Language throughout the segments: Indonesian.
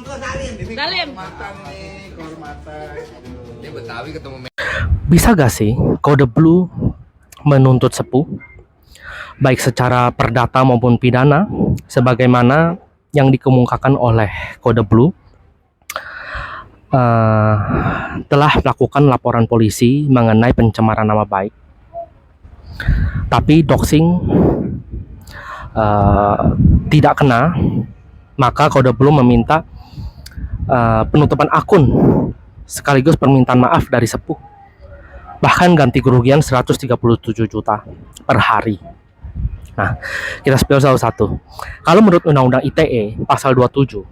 Salim. Ini Betawi ketemu Bisa gak sih Kode Blue menuntut Sepuh, baik secara perdata maupun pidana, sebagaimana yang dikemukakan oleh Kode Blue telah melakukan laporan polisi mengenai pencemaran nama baik. Tapi doxing tidak kena, maka Kode Blue meminta penutupan akun sekaligus permintaan maaf dari Sepuh, bahkan ganti kerugian 137 juta per hari. Nah, kita spill satu-satu. Kalau menurut Undang-Undang ITE pasal 27,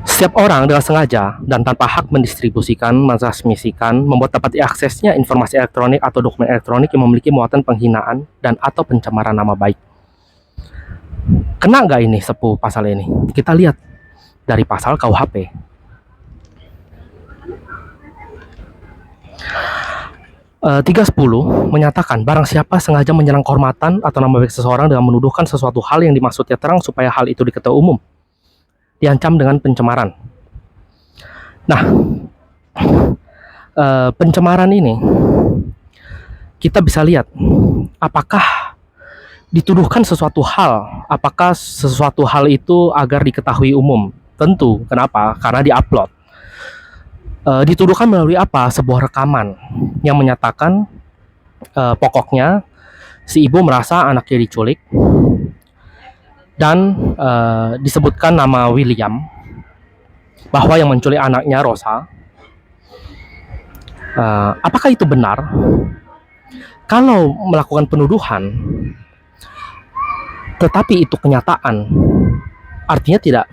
setiap orang dengan sengaja dan tanpa hak mendistribusikan, mentransmisikan, membuat dapat diaksesnya informasi elektronik atau dokumen elektronik yang memiliki muatan penghinaan dan atau pencemaran nama baik. Kena nggak ini Sepuh pasal ini? Kita lihat dari pasal KUHP. 310 menyatakan barang siapa sengaja menyerang kehormatan atau nama baik seseorang dengan menuduhkan sesuatu hal yang dimaksudnya terang supaya hal itu diketahui umum, diancam dengan pencemaran. Nah, pencemaran ini kita bisa lihat apakah dituduhkan sesuatu hal, apakah sesuatu hal itu agar diketahui umum. Tentu, kenapa? Karena diupload. Dituduhkan melalui apa? Sebuah rekaman yang menyatakan pokoknya si ibu merasa anaknya diculik dan disebutkan nama William, bahwa yang menculik anaknya Rosa. Apakah itu benar? Kalau melakukan penuduhan tetapi itu kenyataan, artinya tidak,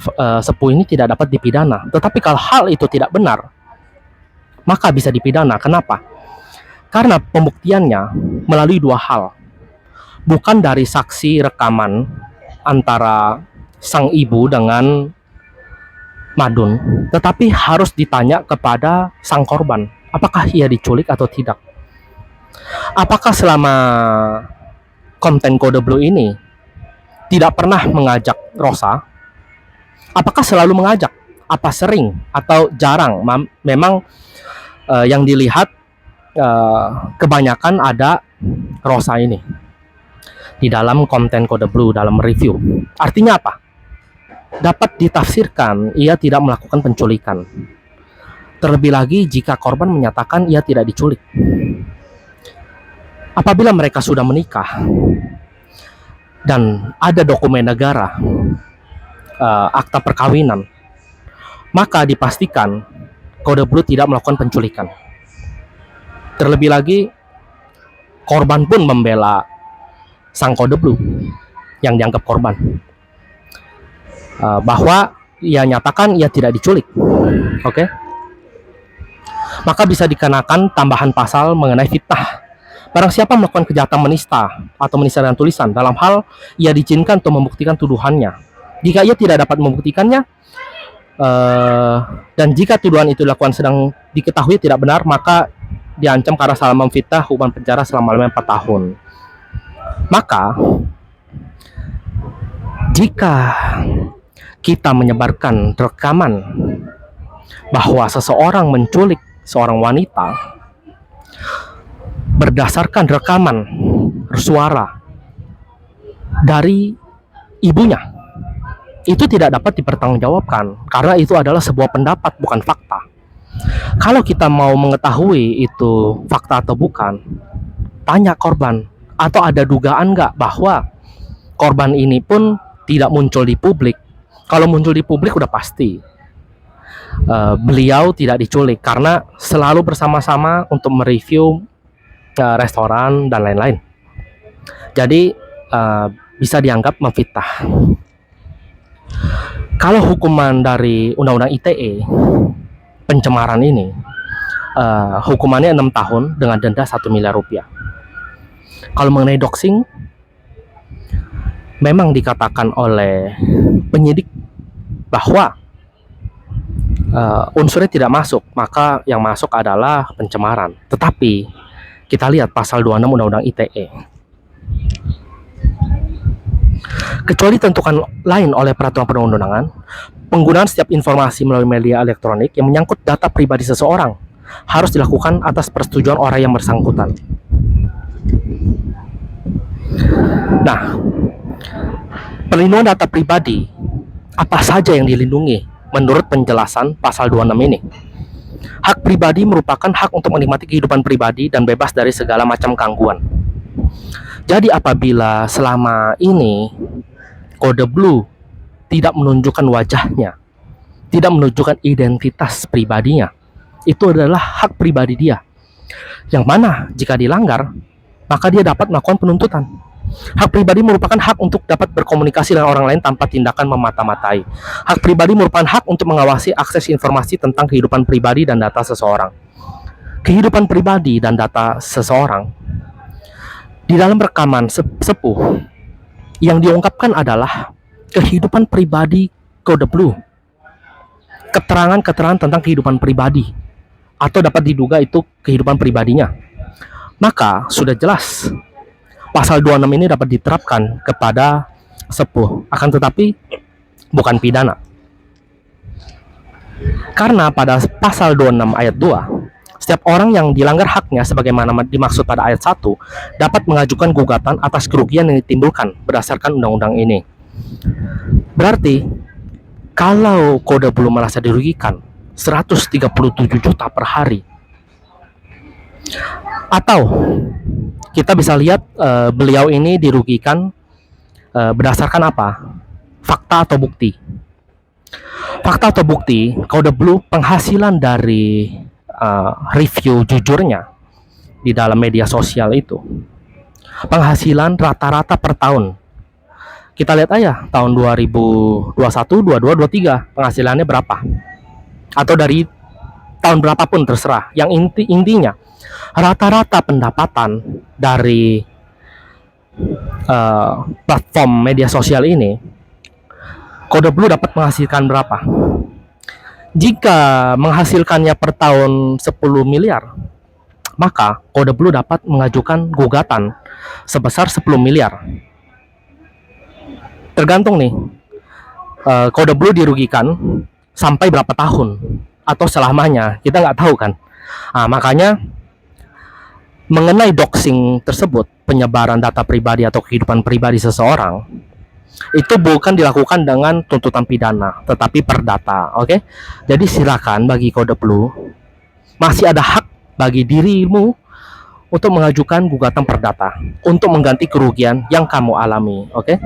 Sepuh ini tidak dapat dipidana. Tetapi kalau hal itu tidak benar, maka bisa dipidana. Kenapa? Karena pembuktiannya melalui dua hal, bukan dari saksi rekaman antara sang ibu dengan Madun, tetapi harus ditanya kepada sang korban, apakah ia diculik atau tidak. Apakah selama konten Kode Blue ini tidak pernah mengajak Rosa? Apakah selalu mengajak? Apa sering atau jarang? Memang yang dilihat kebanyakan ada Rosa ini di dalam konten Kode Blue dalam review. Artinya apa? Dapat ditafsirkan ia tidak melakukan penculikan. Terlebih lagi jika korban menyatakan ia tidak diculik. Apabila mereka sudah menikah dan ada dokumen negara, akta perkawinan, maka dipastikan Kode Blue tidak melakukan penculikan. Terlebih lagi, korban pun membela sang Kode Blue yang dianggap korban, bahwa ia nyatakan ia tidak diculik. Oke? Maka bisa dikenakan tambahan pasal mengenai fitnah. Barang siapa melakukan kejahatan menista atau menista dengan tulisan dalam hal ia diizinkan untuk membuktikan tuduhannya. Jika ia tidak dapat membuktikannya, dan jika tuduhan itu dilakukan sedang diketahui tidak benar, maka diancam karena salah memfitnah hukuman penjara selama 4 tahun. Maka jika kita menyebarkan rekaman bahwa seseorang menculik seorang wanita berdasarkan rekaman suara dari ibunya, itu tidak dapat dipertanggungjawabkan karena itu adalah sebuah pendapat, bukan fakta. Kalau kita mau mengetahui itu fakta atau bukan, tanya korban, atau ada dugaan nggak bahwa korban ini pun tidak muncul di publik. Kalau muncul di publik udah pasti beliau tidak diculik karena selalu bersama-sama untuk mereview restoran dan lain-lain. Jadi bisa dianggap memfitnah. Kalau hukuman dari Undang-Undang ITE pencemaran ini, hukumannya 6 tahun dengan denda 1 miliar rupiah. Kalau mengenai doxing, memang dikatakan oleh penyidik bahwa unsurnya tidak masuk, maka yang masuk adalah pencemaran. Tetapi kita lihat pasal 26 Undang-Undang ITE. Kecuali tentukan lain oleh peraturan perundang-undangan, penggunaan setiap informasi melalui media elektronik yang menyangkut data pribadi seseorang harus dilakukan atas persetujuan orang yang bersangkutan. Nah, perlindungan data pribadi apa saja yang dilindungi menurut penjelasan pasal 26 ini? Hak pribadi merupakan hak untuk menikmati kehidupan pribadi dan bebas dari segala macam gangguan. Jadi apabila selama ini kode blue tidak menunjukkan wajahnya, tidak menunjukkan identitas pribadinya, itu adalah hak pribadi dia. Yang mana jika dilanggar, maka dia dapat melakukan penuntutan. Hak pribadi merupakan hak untuk dapat berkomunikasi dengan orang lain tanpa tindakan memata-matai. Hak pribadi merupakan hak untuk mengawasi akses informasi tentang kehidupan pribadi dan data seseorang. Kehidupan pribadi dan data seseorang di dalam rekaman sepuh yang diungkapkan adalah kehidupan pribadi kode blue. Keterangan-keterangan tentang kehidupan pribadi atau dapat diduga itu kehidupan pribadinya. Maka sudah jelas pasal 26 ini dapat diterapkan kepada sepuh, akan tetapi bukan pidana. Karena pada pasal 26 ayat 2, setiap orang yang dilanggar haknya sebagaimana dimaksud pada ayat 1 dapat mengajukan gugatan atas kerugian yang ditimbulkan berdasarkan undang-undang ini. Berarti kalau kode blue merasa dirugikan 137 juta per hari, atau kita bisa lihat beliau ini dirugikan berdasarkan apa? Fakta atau bukti. Fakta atau bukti, kode blue penghasilan dari review jujurnya di dalam media sosial itu, penghasilan rata-rata per tahun. Kita lihat aja tahun 2021, 22, 23 penghasilannya berapa. Atau dari tahun berapapun terserah. Yang intinya rata-rata pendapatan dari platform media sosial ini, kode blue dapat menghasilkan berapa? Jika menghasilkannya per tahun 10 miliar, maka kode blue dapat mengajukan gugatan sebesar 10 miliar. Tergantung nih, kode blue dirugikan sampai berapa tahun atau selamanya, kita nggak tahu kan. Makanya mengenai doxing tersebut, penyebaran data pribadi atau kehidupan pribadi seseorang, itu bukan dilakukan dengan tuntutan pidana, tetapi perdata, oke? Jadi silakan bagi kode blue, masih ada hak bagi dirimu untuk mengajukan gugatan perdata untuk mengganti kerugian yang kamu alami, oke?